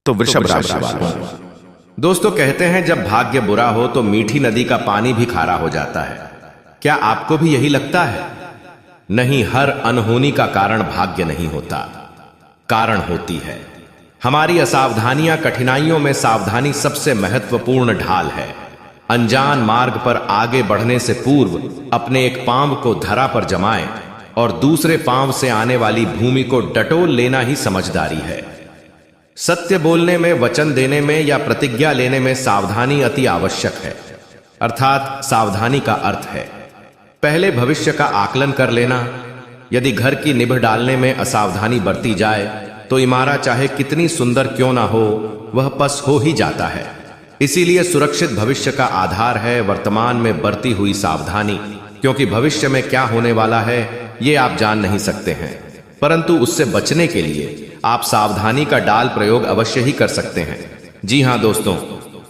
तो वृषभ राशि वालों, दोस्तों कहते हैं जब भाग्य बुरा हो तो मीठी नदी का पानी भी खारा हो जाता है। क्या आपको भी यही लगता है? नहीं, हर अनहोनी का कारण भाग्य नहीं होता, कारण होती है हमारी असावधानियां। कठिनाइयों में सावधानी सबसे महत्वपूर्ण ढाल है। अनजान मार्ग पर आगे बढ़ने से पूर्व अपने एक पांव को धरा पर जमाएं और दूसरे पांव से आने वाली भूमि को डटोल लेना ही समझदारी है। सत्य बोलने में, वचन देने में या प्रतिज्ञा लेने में सावधानी अति आवश्यक है। अर्थात सावधानी का अर्थ है पहले भविष्य का आकलन कर लेना। यदि घर की निभ डालने में असावधानी बरती जाए तो इमारत चाहे कितनी सुंदर क्यों ना हो, वह पस हो ही जाता है। इसीलिए सुरक्षित भविष्य का आधार है वर्तमान में बरती हुई सावधानी, क्योंकि भविष्य में क्या होने वाला है ये आप जान नहीं सकते हैं, परंतु उससे बचने के लिए आप सावधानी का डाल प्रयोग अवश्य ही कर सकते हैं। जी हां दोस्तों,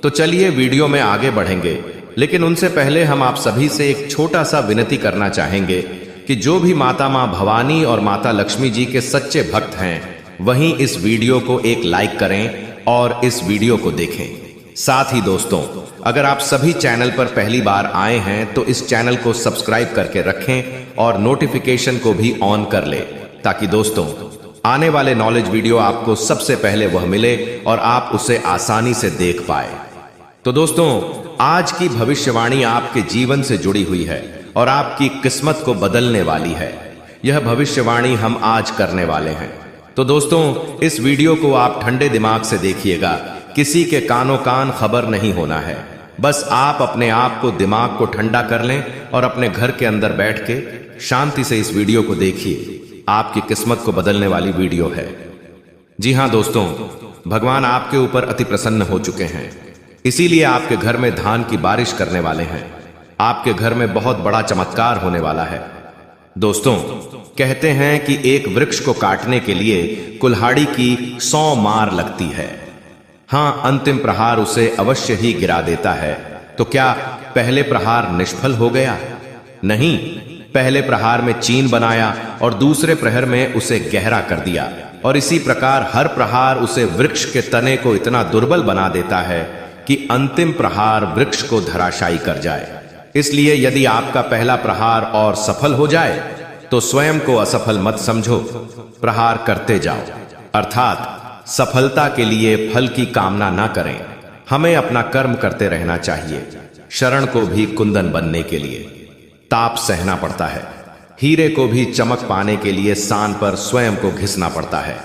तो चलिए वीडियो में आगे बढ़ेंगे, लेकिन उनसे पहले हम आप सभी से एक छोटा सा विनती करना चाहेंगे कि जो भी माता मां भवानी और माता लक्ष्मी जी के सच्चे भक्त हैं वहीं इस वीडियो को एक लाइक करें और इस वीडियो को देखें। साथ ही दोस्तों, अगर आप सभी चैनल पर पहली बार आए हैं तो इस चैनल को सब्सक्राइब करके रखें और नोटिफिकेशन को भी ऑन कर ले, ताकि दोस्तों आने वाले नॉलेज वीडियो आपको सबसे पहले वह मिले और आप उसे आसानी से देख पाए। तो दोस्तों, आज की भविष्यवाणी आपके जीवन से जुड़ी हुई है और आपकी किस्मत को बदलने वाली है। यह भविष्यवाणी हम आज करने वाले हैं। तो दोस्तों, इस वीडियो को आप ठंडे दिमाग से देखिएगा, किसी के कानों कान खबर नहीं होना है। बस आप अपने आप को, दिमाग को ठंडा कर लें और अपने घर के अंदर बैठ के शांति से इस वीडियो को देखिए। आपकी किस्मत को बदलने वाली वीडियो है। जी हां दोस्तों, भगवान आपके ऊपर अति प्रसन्न हो चुके हैं, इसीलिए आपके घर में धान की बारिश करने वाले हैं। आपके घर में बहुत बड़ा चमत्कार होने वाला है। दोस्तों, कहते हैं कि एक वृक्ष को काटने के लिए कुल्हाड़ी की 100 मार लगती है। हां, अंतिम प्रहार उसे अवश्य ही गिरा देता है। तो क्या पहले प्रहार निष्फल हो गया? नहीं, पहले प्रहार में चीन बनाया और दूसरे प्रहर में उसे गहरा कर दिया, और इसी प्रकार हर प्रहार उसे वृक्ष के तने को इतना दुर्बल बना देता है कि अंतिम प्रहार वृक्ष को धराशायी कर जाए। इसलिए यदि आपका पहला प्रहार और सफल हो जाए तो स्वयं को असफल मत समझो, प्रहार करते जाओ। अर्थात सफलता के लिए फल की कामना ना करें, हमें अपना कर्म करते रहना चाहिए। शरण को भी कुंदन बनने के लिए ताप सहना पड़ता है। हीरे को भी चमक पाने के लिए सान पर स्वयं को घिसना पड़ता है।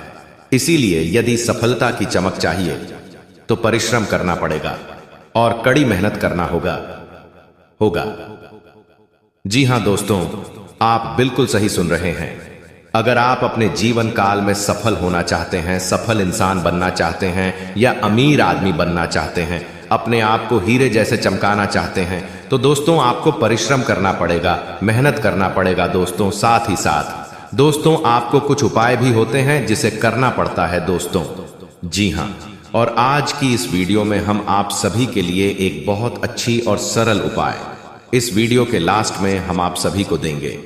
इसीलिए यदि सफलता की चमक चाहिए तो परिश्रम करना पड़ेगा और कड़ी मेहनत करना होगा। जी हां दोस्तों, आप बिल्कुल सही सुन रहे हैं। अगर आप अपने जीवन काल में सफल होना चाहते हैं, सफल इंसान बनना चाहते हैं या अमीर आदमी बनना चाहते हैं, अपने आप को हीरे जैसे चमकाना चाहते हैं, तो दोस्तों आपको परिश्रम करना पड़ेगा, मेहनत करना पड़ेगा। दोस्तों साथ ही साथ दोस्तों आपको कुछ उपाय भी होते हैं जिसे करना पड़ता है दोस्तों। जी हां, और आज की इस वीडियो में हम आप सभी के लिए एक बहुत अच्छी और सरल उपाय इस वीडियो के लास्ट में हम आप सभी को देंगे।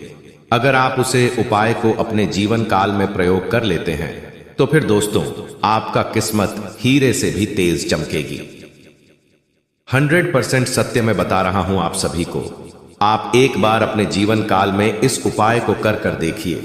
अगर आप उसे उपाय को अपने जीवन काल में प्रयोग कर लेते हैं तो फिर दोस्तों आपका किस्मत हीरे से भी तेज चमकेगी। 100% सत्य में बता रहा हूं आप सभी को। आप एक बार अपने जीवन काल में इस उपाय को कर देखिए,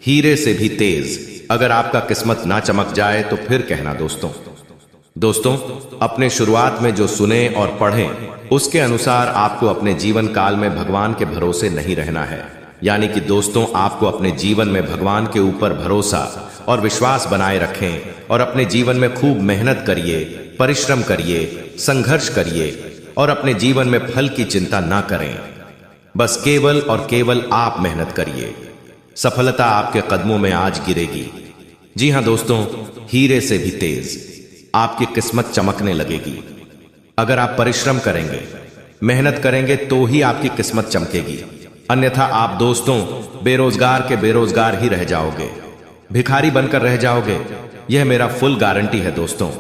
हीरे से भी तेज। अगर आपका किस्मत ना चमक जाए तो फिर कहना दोस्तों अपने शुरुआत में जो सुने और पढ़ें उसके अनुसार आपको अपने जीवन काल में भगवान के भरोसे नहीं रहना है। यानी कि दोस्तों आपको अपने जीवन में भगवान के ऊपर भरोसा और विश्वास बनाए रखें और अपने जीवन में खूब मेहनत करिए, परिश्रम करिए, संघर्ष करिए और अपने जीवन में फल की चिंता ना करें। बस केवल और केवल आप मेहनत करिए, सफलता आपके कदमों में आज गिरेगी। जी हां दोस्तों, हीरे से भी तेज आपकी किस्मत चमकने लगेगी। अगर आप परिश्रम करेंगे, मेहनत करेंगे तो ही आपकी किस्मत चमकेगी, अन्यथा आप दोस्तों बेरोजगार के बेरोजगार ही रह जाओगे, भिखारी बनकर रह जाओगे। यह मेरा फुल गारंटी है दोस्तों।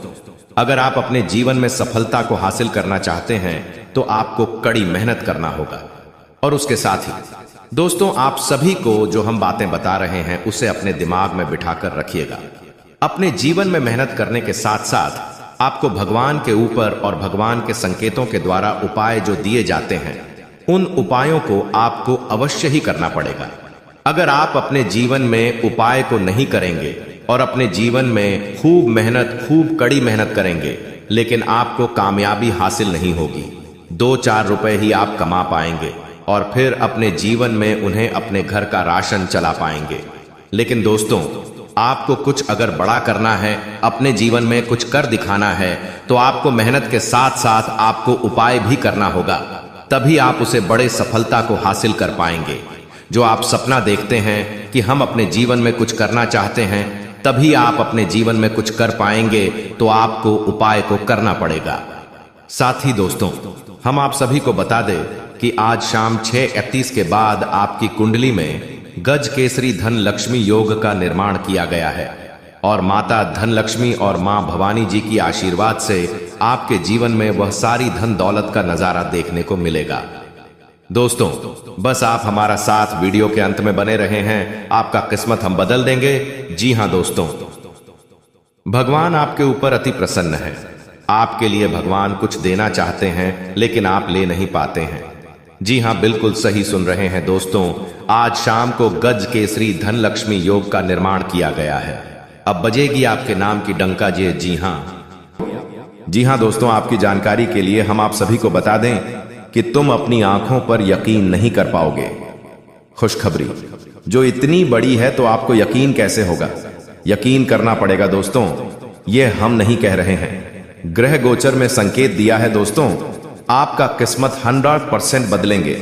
अगर आप अपने जीवन में सफलता को हासिल करना चाहते हैं तो आपको कड़ी मेहनत करना होगा। और उसके साथ ही दोस्तों आप सभी को जो हम बातें बता रहे हैं उसे अपने दिमाग में बिठाकर रखिएगा। अपने जीवन में मेहनत करने के साथ साथ आपको भगवान के ऊपर और भगवान के संकेतों के द्वारा उपाय जो दिए जाते हैं, उन उपायों को आपको अवश्य ही करना पड़ेगा। अगर आप अपने जीवन में उपाय को नहीं करेंगे और अपने जीवन में खूब कड़ी मेहनत करेंगे, लेकिन आपको कामयाबी हासिल नहीं होगी। 2-4 रुपए ही आप कमा पाएंगे और फिर अपने जीवन में उन्हें अपने घर का राशन चला पाएंगे। लेकिन दोस्तों, आपको कुछ अगर बड़ा करना है, अपने जीवन में कुछ कर दिखाना है, तो आपको मेहनत के साथ साथ आपको उपाय भी करना होगा। तभी आप उसे बड़े सफलता को हासिल कर पाएंगे। जो आप सपना देखते हैं कि हम अपने जीवन में कुछ करना चाहते हैं, तभी आप अपने जीवन में कुछ कर पाएंगे, तो आपको उपाय को करना पड़ेगा। साथ ही दोस्तों, हम आप सभी को बता दें कि आज शाम 6:31 के बाद आपकी कुंडली में गज केसरी धन लक्ष्मी योग का निर्माण किया गया है और माता धन लक्ष्मी और मां भवानी जी की आशीर्वाद से आपके जीवन में वह सारी धन दौलत का नजारा देखने को मिलेगा। दोस्तों, बस आप हमारा साथ वीडियो के अंत में बने रहे हैं, आपका किस्मत हम बदल देंगे। जी हां दोस्तों, भगवान आपके ऊपर अति प्रसन्न है। आपके लिए भगवान कुछ देना चाहते हैं, लेकिन आप ले नहीं पाते हैं। जी हां, बिल्कुल सही सुन रहे हैं दोस्तों, आज शाम को गज केसरी धन लक्ष्मी योग का निर्माण किया गया है। अब बजेगी आपके नाम की डंका जे। जी हां दोस्तों, आपकी जानकारी के लिए हम आप सभी को बता दें कि तुम अपनी आंखों पर यकीन नहीं कर पाओगे। खुशखबरी जो इतनी बड़ी है तो आपको यकीन कैसे होगा? यकीन करना पड़ेगा दोस्तों, ये हम नहीं कह रहे हैं। ग्रह गोचर में संकेत दिया है दोस्तों, आपका किस्मत 100% बदलेंगे।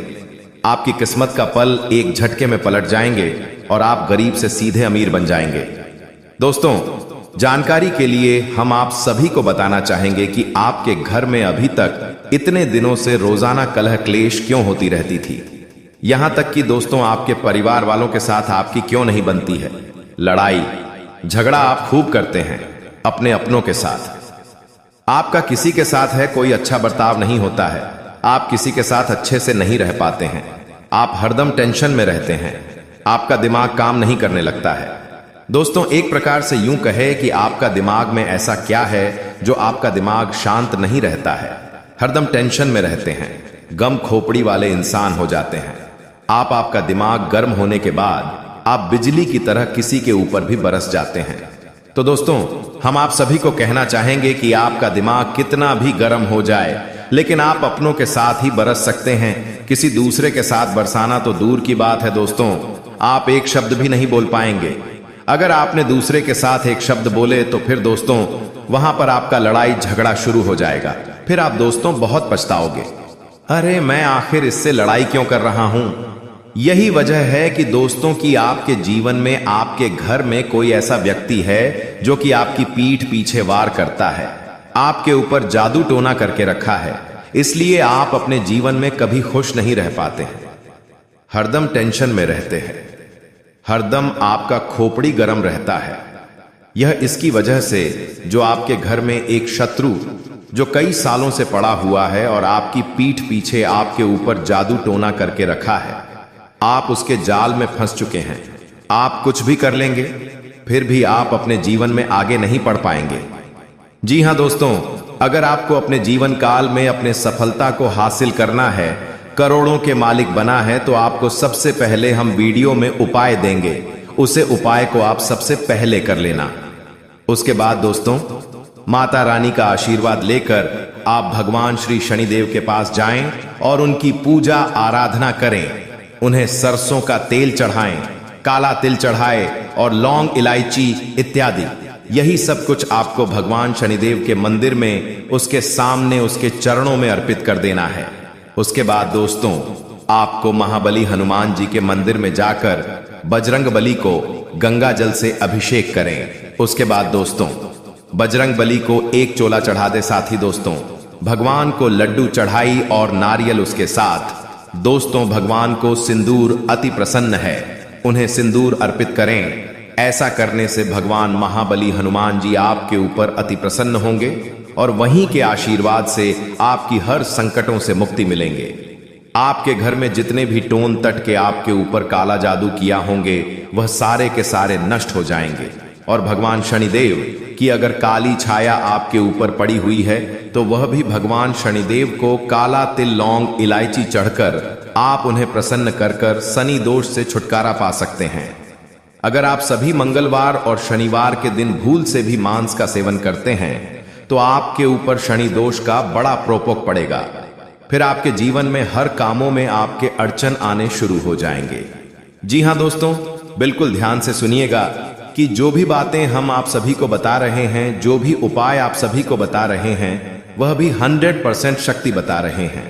आपकी किस्मत का पल एक झटके में पलट जाएंगे और आप गरीब से सीधे अमीर बन जाएंगे। दोस्तों, जानकारी के लिए हम आप सभी को बताना चाहेंगे कि आपके घर में अभी तक इतने दिनों से रोजाना कलह क्लेश क्यों होती रहती थी। यहां तक कि दोस्तों, आपके परिवार वालों के साथ आपकी क्यों नहीं बनती है। लड़ाई झगड़ा आप खूब करते हैं अपने अपनों के साथ। आपका किसी के साथ है कोई अच्छा बर्ताव नहीं होता है। आप किसी के साथ अच्छे से नहीं रह पाते हैं। आप हरदम टेंशन में रहते हैं। आपका दिमाग काम नहीं करने लगता है। दोस्तों, एक प्रकार से यूं कहे कि आपका दिमाग में ऐसा क्या है जो आपका दिमाग शांत नहीं रहता है। हरदम टेंशन में रहते हैं, गम खोपड़ी वाले इंसान हो जाते हैं। आपका दिमाग गर्म होने के बाद आप बिजली की तरह किसी के ऊपर भी बरस जाते हैं। तो दोस्तों, हम आप सभी को कहना चाहेंगे कि आपका दिमाग कितना भी गर्म हो जाए, लेकिन आप अपनों के साथ ही बरस सकते हैं। किसी दूसरे के साथ बरसाना तो दूर की बात है दोस्तों, आप एक शब्द भी नहीं बोल पाएंगे। अगर आपने दूसरे के साथ एक शब्द बोले तो फिर दोस्तों वहां पर आपका लड़ाई झगड़ा शुरू हो जाएगा। फिर आप दोस्तों बहुत पछताओगे, अरे मैं आखिर इससे लड़ाई क्यों कर रहा हूं। यही वजह है कि दोस्तों की आपके जीवन में, आपके घर में कोई ऐसा व्यक्ति है जो कि आपकी पीठ पीछे वार करता है, आपके ऊपर जादू टोना करके रखा है। इसलिए आप अपने जीवन में कभी खुश नहीं रह पाते हैं, हरदम टेंशन में रहते हैं, हरदम आपका खोपड़ी गर्म रहता है। यह इसकी वजह से जो आपके घर में एक शत्रु जो कई सालों से पड़ा हुआ है और आपकी पीठ पीछे आपके ऊपर जादू टोना करके रखा है, आप उसके जाल में फंस चुके हैं। आप कुछ भी कर लेंगे, फिर भी आप अपने जीवन में आगे नहीं बढ़ पाएंगे। जी हां दोस्तों, अगर आपको अपने जीवन काल में अपने सफलता को हासिल करना है, करोड़ों के मालिक बना है, तो आपको सबसे पहले हम वीडियो में उपाय देंगे। उसे उपाय को आप सबसे पहले कर लेना। उसके बाद दोस्तों, माता रानी का आशीर्वाद लेकर आप भगवान श्री शनिदेव के पास जाएं और उनकी पूजा आराधना करें। उन्हें सरसों का तेल चढ़ाएं, काला तिल चढ़ाएं और लौंग इलायची इत्यादि। यही सब कुछ आपको भगवान शनिदेव के मंदिर में उसके सामने उसके चरणों में अर्पित कर देना है। उसके बाद दोस्तों, आपको महाबली हनुमान जी के मंदिर में जाकर बजरंग बली को गंगा जल से अभिषेक करें। उसके बाद दोस्तों, बजरंग बली को एक चोला चढ़ा दे। साथ ही दोस्तों, भगवान को लड्डू चढ़ाई और नारियल उसके साथ। दोस्तों, भगवान को सिंदूर अति प्रसन्न है, उन्हें सिंदूर अर्पित करें। ऐसा करने से भगवान महाबली हनुमान जी आपके ऊपर अति प्रसन्न होंगे और वहीं के आशीर्वाद से आपकी हर संकटों से मुक्ति मिलेंगे। आपके घर में जितने भी टोन तट के आपके ऊपर काला जादू किया होंगे, वह सारे के सारे नष्ट हो जाएंगे। और भगवान शनिदेव की अगर काली छाया आपके ऊपर पड़ी हुई है तो वह भी भगवान शनिदेव को काला तिल लौंग इलायची चढ़कर आप उन्हें प्रसन्न कर कर शनि दोष से छुटकारा पा सकते हैं। अगर आप सभी मंगलवार और शनिवार के दिन भूल से भी मांस का सेवन करते हैं तो आपके ऊपर शनि दोष का बड़ा प्रकोप पड़ेगा। फिर आपके जीवन में हर कामों में आपके अड़चन आने शुरू हो जाएंगे। जी हां दोस्तों, बिल्कुल ध्यान से सुनिएगा कि जो भी बातें हम आप सभी को बता रहे हैं, जो भी उपाय आप सभी को बता रहे हैं, वह भी 100% शक्ति बता रहे हैं।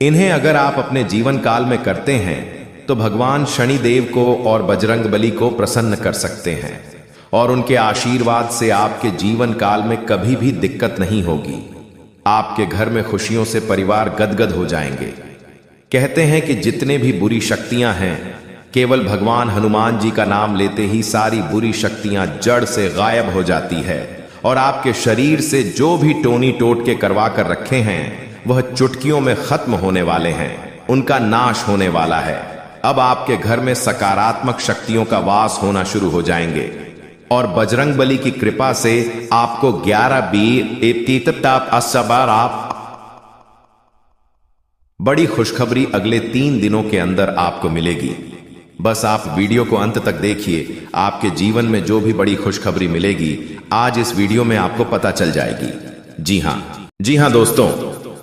इन्हें अगर आप अपने जीवन काल में करते हैं तो भगवान शनि देव को और बजरंग बली को प्रसन्न कर सकते हैं और उनके आशीर्वाद से आपके जीवन काल में कभी भी दिक्कत नहीं होगी। आपके घर में खुशियों से परिवार गदगद हो जाएंगे। कहते हैं कि जितने भी बुरी शक्तियां हैं, केवल भगवान हनुमान जी का नाम लेते ही सारी बुरी शक्तियां जड़ से गायब हो जाती है और आपके शरीर से जो भी टोनी टोटके करवा कर रखे हैं वह चुटकियों में खत्म होने वाले हैं, उनका नाश होने वाला है। अब आपके घर में सकारात्मक शक्तियों का वास होना शुरू हो जाएंगे और बजरंग बली की कृपा से आपको 11 बड़ी खुशखबरी अगले 3 दिनों के अंदर आपको मिलेगी। बस आप वीडियो को अंत तक देखिए, आपके जीवन में जो भी बड़ी खुशखबरी मिलेगी आज इस वीडियो में आपको पता चल जाएगी। जी हां दोस्तों,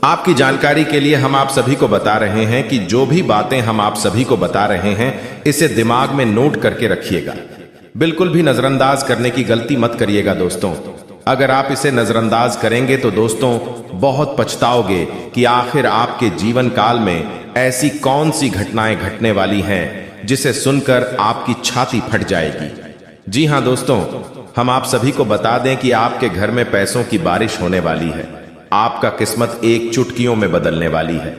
आपकी जानकारी के लिए हम आप सभी को बता रहे हैं कि जो भी बातें हम आप सभी को बता रहे हैं इसे दिमाग में नोट करके रखिएगा। बिल्कुल भी नजरअंदाज करने की गलती मत करिएगा दोस्तों। अगर आप इसे नजरअंदाज करेंगे तो दोस्तों बहुत पछताओगे कि आखिर आपके जीवन काल में ऐसी कौन सी घटनाएं घटने वाली हैं जिसे सुनकर आपकी छाती फट जाएगी। जी हां दोस्तों, हम आप सभी को बता दें कि आपके घर में पैसों की बारिश होने वाली है। आपका किस्मत एक चुटकियों में बदलने वाली है।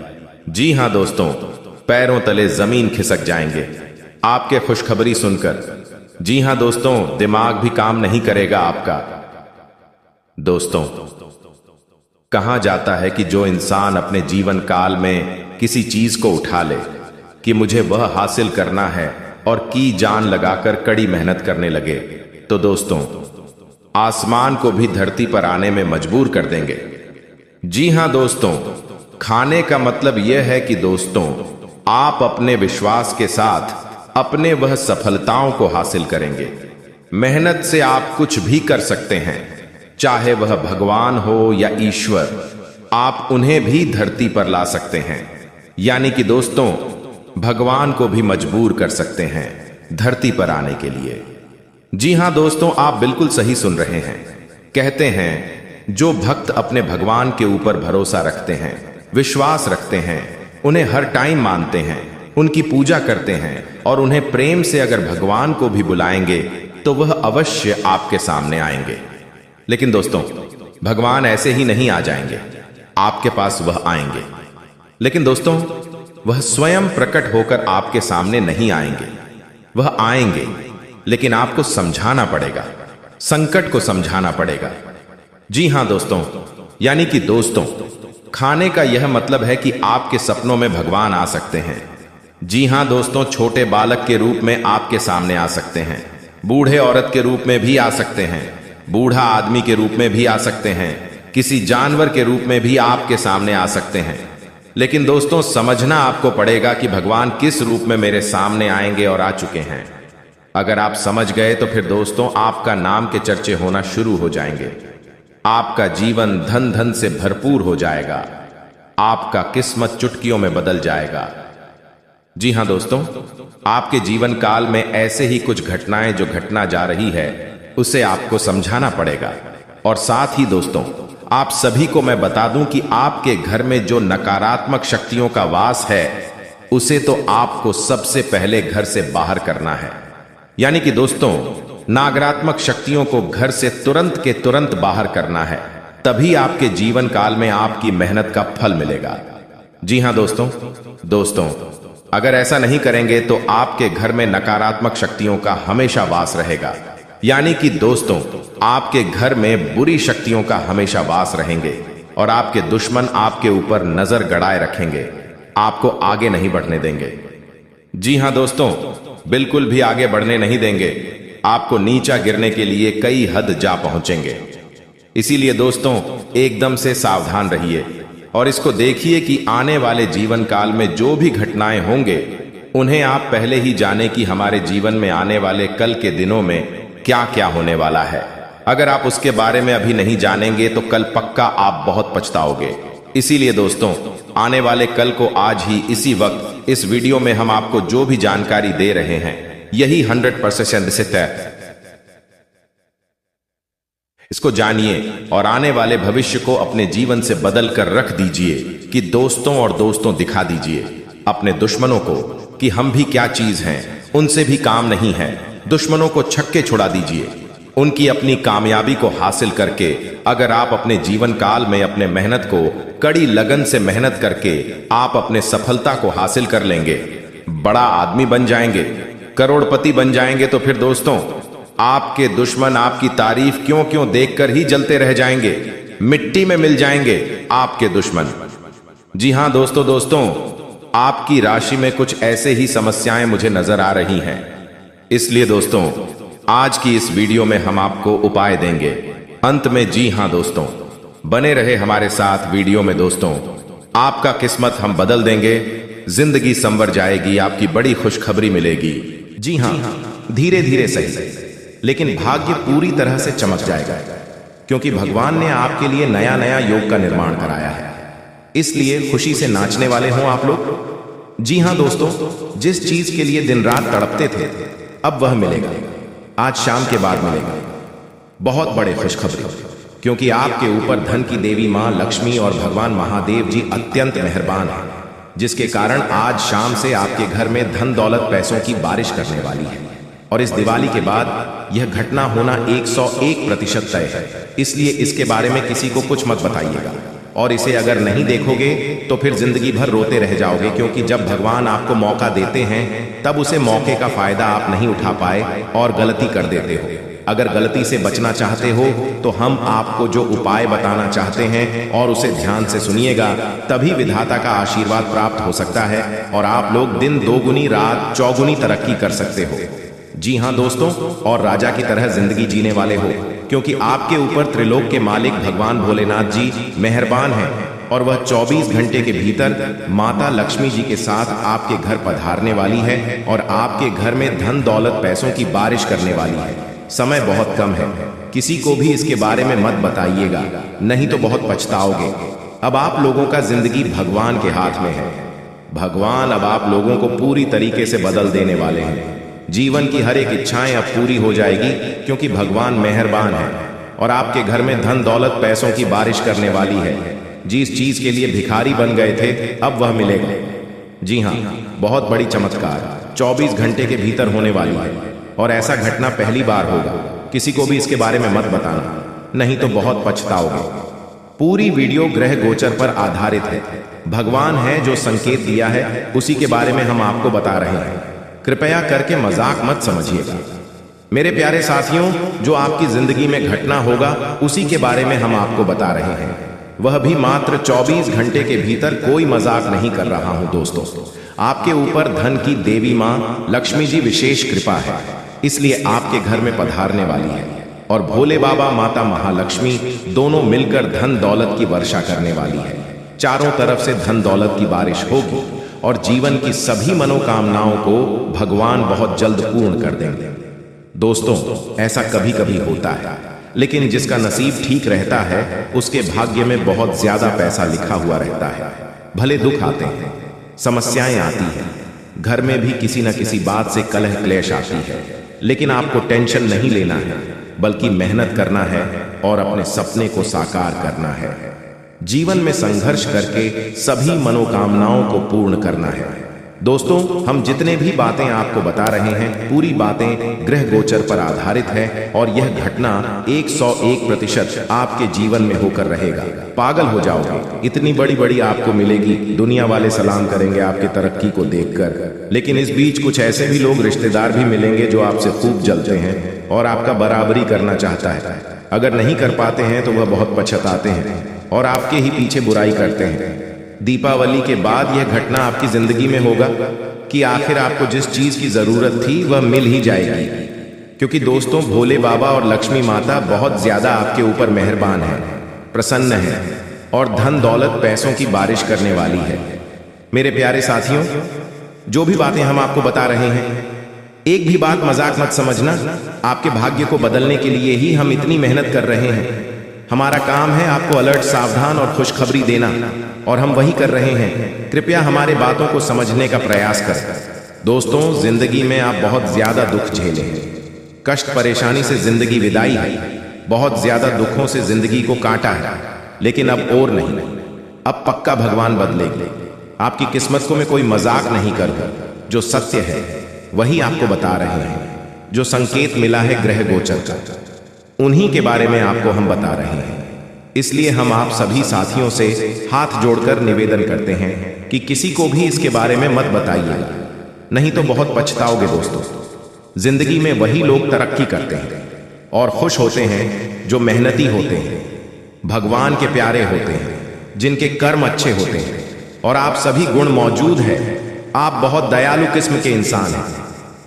जी हां दोस्तों, पैरों तले जमीन खिसक जाएंगे आपके खुशखबरी सुनकर। जी हां दोस्तों, दिमाग भी काम नहीं करेगा आपका। दोस्तों, कहा जाता है कि जो इंसान अपने जीवन काल में किसी चीज को उठा ले कि मुझे वह हासिल करना है और की जान लगाकर कड़ी मेहनत करने लगे तो दोस्तों आसमान को भी धरती पर आने में मजबूर कर देंगे। जी हां दोस्तों, खाने का मतलब यह है कि दोस्तों आप अपने विश्वास के साथ अपने वह सफलताओं को हासिल करेंगे। मेहनत से आप कुछ भी कर सकते हैं, चाहे वह भगवान हो या ईश्वर, आप उन्हें भी धरती पर ला सकते हैं। यानी कि दोस्तों भगवान को भी मजबूर कर सकते हैं धरती पर आने के लिए। जी हां दोस्तों, आप बिल्कुल सही सुन रहे हैं। कहते हैं जो भक्त अपने भगवान के ऊपर भरोसा रखते हैं, विश्वास रखते हैं, उन्हें हर टाइम मानते हैं, उनकी पूजा करते हैं और उन्हें प्रेम से अगर भगवान को भी बुलाएंगे तो वह अवश्य आपके सामने आएंगे। लेकिन दोस्तों भगवान ऐसे ही नहीं आ जाएंगे, आपके पास वह आएंगे। लेकिन दोस्तों वह स्वयं प्रकट होकर आपके सामने नहीं आएंगे। वह आएंगे लेकिन आपको समझाना पड़ेगा, संकट को समझाना पड़ेगा। जी हां दोस्तों, यानी कि दोस्तों खाने का यह मतलब है कि आपके सपनों में भगवान आ सकते हैं। जी हां दोस्तों, छोटे बालक के रूप में आपके सामने आ सकते हैं, बूढ़े औरत के रूप में भी आ सकते हैं, बूढ़ा आदमी के रूप में भी आ सकते हैं, किसी जानवर के रूप में भी आपके सामने आ सकते हैं। लेकिन दोस्तों समझना आपको पड़ेगा कि भगवान किस रूप में मेरे सामने आएंगे और आ चुके हैं। अगर आप समझ गए तो फिर दोस्तों आपका नाम के चर्चे होना शुरू हो जाएंगे। आपका जीवन धन धन से भरपूर हो जाएगा। आपका किस्मत चुटकियों में बदल जाएगा। जी हां दोस्तों, आपके जीवन काल में ऐसे ही कुछ घटनाएं जो घटना जा रही है उसे आपको समझाना पड़ेगा। और साथ ही दोस्तों आप सभी को मैं बता दूं कि आपके घर में जो नकारात्मक शक्तियों का वास है उसे तो आपको सबसे पहले घर से बाहर करना है। यानी कि दोस्तों नकारात्मक शक्तियों को घर से तुरंत के तुरंत बाहर करना है, तभी आपके जीवन काल में आपकी मेहनत का फल मिलेगा। जी हां दोस्तों अगर ऐसा नहीं करेंगे तो आपके घर में नकारात्मक शक्तियों का हमेशा वास रहेगा। यानी कि दोस्तों आपके घर में बुरी शक्तियों का हमेशा वास रहेंगे और आपके दुश्मन आपके ऊपर नजर गड़ाए रखेंगे, आपको आगे नहीं बढ़ने देंगे। जी हां दोस्तों, बिल्कुल भी आगे बढ़ने नहीं देंगे। आपको नीचा गिरने के लिए कई हद जा पहुंचेंगे। इसीलिए दोस्तों, एकदम से सावधान रहिए और इसको देखिए कि आने वाले जीवन काल में जो भी घटनाएं होंगे उन्हें आप पहले ही जाने कि हमारे जीवन में आने वाले कल के दिनों में क्या क्या होने वाला है। अगर आप उसके बारे में अभी नहीं जानेंगे तो कल पक्का आप बहुत पछताओगे। इसीलिए दोस्तों, आने वाले कल को आज ही इसी वक्त इस वीडियो में हम आपको जो भी जानकारी दे रहे हैं यही 100% से तय। इसको जानिए और आने वाले भविष्य को अपने जीवन से बदल कर रख दीजिए कि दोस्तों और दोस्तों दिखा दीजिए अपने दुश्मनों को कि हम भी क्या चीज हैं, उनसे भी काम नहीं है। दुश्मनों को छक्के छुड़ा दीजिए। उनकी अपनी कामयाबी को हासिल करके अगर आप अपने जीवन काल में अपने मेहनत को कड़ी लगन से मेहनत करके आप अपने सफलता को हासिल कर लेंगे, बड़ा आदमी बन जाएंगे, करोड़पति बन जाएंगे, तो फिर दोस्तों आपके दुश्मन आपकी तारीफ क्यों क्यों देखकर ही जलते रह जाएंगे, मिट्टी में मिल जाएंगे आपके दुश्मन। जी हां दोस्तों, आपकी राशि में कुछ ऐसे ही समस्याएं मुझे नजर आ रही हैं। इसलिए दोस्तों, आज की इस वीडियो में हम आपको उपाय देंगे अंत में। जी हां दोस्तों, बने रहे हमारे साथ वीडियो में दोस्तों। आपका किस्मत हम बदल देंगे, जिंदगी संवर जाएगी, आपकी बड़ी खुशखबरी मिलेगी। जी हां, धीरे धीरे सही, लेकिन भाग्य पूरी तरह से चमक जाएगा, क्योंकि भगवान ने आपके लिए नया नया योग का निर्माण कराया है। इसलिए खुशी से नाचने वाले हों आप लोग। जी हां दोस्तों, जिस चीज के लिए दिन रात तड़पते थे अब वह मिलेगा, आज शाम के बाद मिलेगा। बहुत बड़े खुशखबरी, क्योंकि आपके ऊपर धन की देवी मां लक्ष्मी और भगवान महादेव जी अत्यंत मेहरबान हैं, जिसके कारण आज शाम से आपके घर में धन दौलत पैसों की बारिश करने वाली है। और इस दिवाली के बाद यह घटना होना 101% तय है। इसलिए इसके बारे में किसी को कुछ मत बताइएगा, और इसे अगर नहीं देखोगे तो फिर जिंदगी भर रोते रह जाओगे, क्योंकि जब भगवान आपको मौका देते हैं तब उसे मौके का फायदा आप नहीं उठा पाए और गलती कर देते हो। अगर गलती से बचना चाहते हो तो हम आपको जो उपाय बताना चाहते हैं और उसे ध्यान से सुनिएगा, तभी विधाता का आशीर्वाद प्राप्त हो सकता है और आप लोग दिन दोगुनी रात चौगुनी तरक्की कर सकते हो। जी हां दोस्तों, और राजा की तरह जिंदगी जीने वाले हो, क्योंकि आपके ऊपर त्रिलोक के मालिक भगवान भोलेनाथ जी मेहरबान हैं और वह 24 घंटे के भीतर माता लक्ष्मी जी के साथ आपके घर पधारने वाली है और आपके घर में धन दौलत पैसों की बारिश करने वाली है। समय बहुत कम है, किसी को भी इसके बारे में मत बताइएगा, नहीं तो बहुत पछताओगे। अब आप लोगों का जिंदगी भगवान के हाथ में है। भगवान अब आप लोगों को पूरी तरीके से बदल देने वाले हैं। जीवन की हर एक इच्छाएं अब पूरी हो जाएगी, क्योंकि भगवान मेहरबान है और आपके घर में धन दौलत पैसों की बारिश करने वाली है। जिस चीज के लिए भिखारी बन गए थे अब वह मिलेगा। जी हां, बहुत बड़ी चमत्कार 24 घंटे के भीतर होने वाली है और ऐसा घटना पहली बार होगा। किसी को भी इसके बारे में मत बताना, नहीं तो बहुत पछताओगे। पूरी वीडियो ग्रह गोचर पर आधारित है। भगवान है जो संकेत दिया है उसी के बारे में हम आपको बता रहे हैं। कृपया करके मजाक मत समझिएगा। मेरे प्यारे साथियों, जो आपकी जिंदगी में घटना होगा उसी के बारे में हम आपको बता रहे हैं, वह भी मात्र 24 घंटे के भीतर। कोई मजाक नहीं कर रहा हूं दोस्तों। आपके ऊपर धन की देवी मां लक्ष्मी जी विशेष कृपा है, इसलिए आपके घर में पधारने वाली है और भोले बाबा माता महालक्ष्मी दोनों मिलकर धन दौलत की वर्षा करने वाली है। चारों तरफ से धन दौलत की बारिश होगी और जीवन की सभी मनोकामनाओं को भगवान बहुत जल्द पूर्ण कर देंगे। दोस्तों, ऐसा कभी कभी होता है, लेकिन जिसका नसीब ठीक रहता है उसके भाग्य में बहुत ज्यादा पैसा लिखा हुआ रहता है। भले दुख आते हैं, समस्याएं आती हैं, घर में भी किसी न किसी बात से कलह क्लेश आती है, लेकिन आपको टेंशन नहीं लेना है, बल्कि मेहनत करना है और अपने सपने को साकार करना है। जीवन में संघर्ष करके सभी मनोकामनाओं को पूर्ण करना है। दोस्तों, हम जितने भी बातें आपको बता रहे हैं पूरी बातें ग्रह गोचर पर आधारित है और यह घटना 101% आपके जीवन में होकर रहेगा। पागल हो जाओगे, इतनी बड़ी बड़ी आपको मिलेगी, दुनिया वाले सलाम करेंगे आपकी तरक्की को देखकर। लेकिन इस बीच कुछ ऐसे भी लोग रिश्तेदार भी मिलेंगे जो आपसे खूब जलते हैं और आपका बराबरी करना चाहता है। अगर नहीं कर पाते हैं तो वह बहुत पछताते हैं और आपके ही पीछे बुराई करते हैं। दीपावली के बाद यह घटना आपकी जिंदगी में होगा कि आखिर आपको जिस चीज की जरूरत थी वह मिल ही जाएगी। क्योंकि दोस्तों भोले बाबा और लक्ष्मी माता बहुत ज्यादा आपके ऊपर मेहरबान है, प्रसन्न है और धन दौलत पैसों की बारिश करने वाली है। मेरे प्यारे साथियों, जो भी बातें हम आपको बता रहे हैं, एक भी बात मजाक मत समझना। आपके भाग्य को बदलने के लिए ही हम इतनी मेहनत कर रहे हैं। हमारा काम है आपको अलर्ट, सावधान और खुशखबरी देना, और हम वही कर रहे हैं। कृपया हमारे बातों को समझने का प्रयास करें। दोस्तों, जिंदगी में आप बहुत ज्यादा दुख झेले हैं, कष्ट परेशानी से जिंदगी विदाई है, बहुत ज्यादा दुखों से जिंदगी को काटा है, लेकिन अब और नहीं, अब पक्का भगवान बदलेंगे। आपकी किस्मत को मैं कोई मजाक नहीं करूंगा, जो सत्य है वही आपको बता रहे हैं। जो संकेत मिला है ग्रह गोचर का, उन्हीं के बारे में आपको हम बता रहे हैं। इसलिए हम आप सभी साथियों से हाथ जोड़कर निवेदन करते हैं कि किसी को भी इसके बारे में मत बताइएगा, नहीं तो बहुत पछताओगे। दोस्तों, जिंदगी में वही लोग तरक्की करते हैं और खुश होते हैं जो मेहनती होते हैं, भगवान के प्यारे होते हैं, जिनके कर्म अच्छे होते हैं, और आप सभी गुण मौजूद है। आप बहुत दयालु किस्म के इंसान हैं,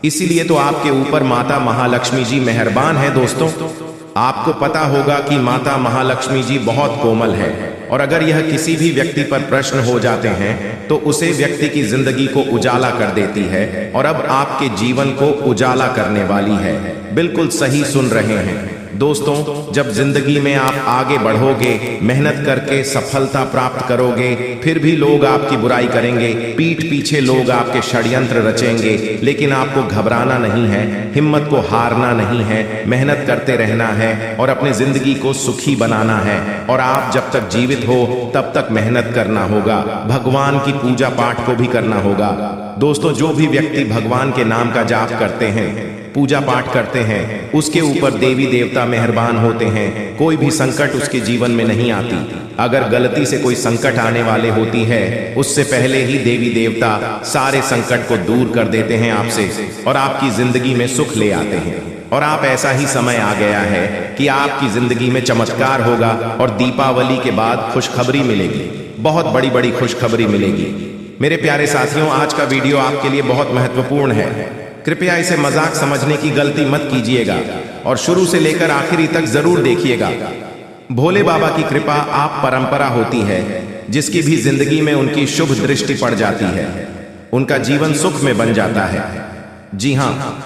इसीलिए तो आपके ऊपर माता महालक्ष्मी जी मेहरबान है। दोस्तों, आपको पता होगा कि माता महालक्ष्मी जी बहुत कोमल है, और अगर यह किसी भी व्यक्ति पर प्रश्न हो जाते हैं तो उसे व्यक्ति की जिंदगी को उजाला कर देती है, और अब आपके जीवन को उजाला करने वाली है। बिल्कुल सही सुन रहे हैं दोस्तों। जब जिंदगी में आप आगे बढ़ोगे, मेहनत करके सफलता प्राप्त करोगे, फिर भी लोग आपकी बुराई करेंगे, पीठ पीछे लोग आपके षड्यंत्र रचेंगे, लेकिन आपको घबराना नहीं है, हिम्मत को हारना नहीं है, मेहनत करते रहना है और अपनी जिंदगी को सुखी बनाना है। और आप जब तक जीवित हो तब तक मेहनत करना होगा, भगवान की पूजा पाठ को भी करना होगा। दोस्तों, जो भी व्यक्ति भगवान के नाम का जाप करते हैं, पूजा पाठ करते हैं, उसके ऊपर देवी देवता मेहरबान होते हैं, कोई भी संकट उसके जीवन में नहीं आती। अगर गलती से कोई संकट आने वाले होती है, उससे पहले ही देवी देवता सारे संकट को दूर कर देते हैं आपसे, और आपकी जिंदगी में सुख ले आते हैं। और आप ऐसा ही समय आ गया है कि आपकी जिंदगी में चमत्कार होगा, और दीपावली के बाद खुशखबरी मिलेगी, बहुत बड़ी बड़ी खुशखबरी मिलेगी। मेरे प्यारे साथियों, आज का वीडियो आपके लिए बहुत महत्वपूर्ण है। कृपया इसे मजाक समझने की गलती मत कीजिएगा और शुरू से लेकर आखिरी तक जरूर देखिएगा। भोले बाबा की कृपा आप परंपरा होती है, जिसकी भी जिंदगी में उनकी शुभ दृष्टि पड़ जाती है, उनका जीवन सुख में बन जाता है। जी हाँ,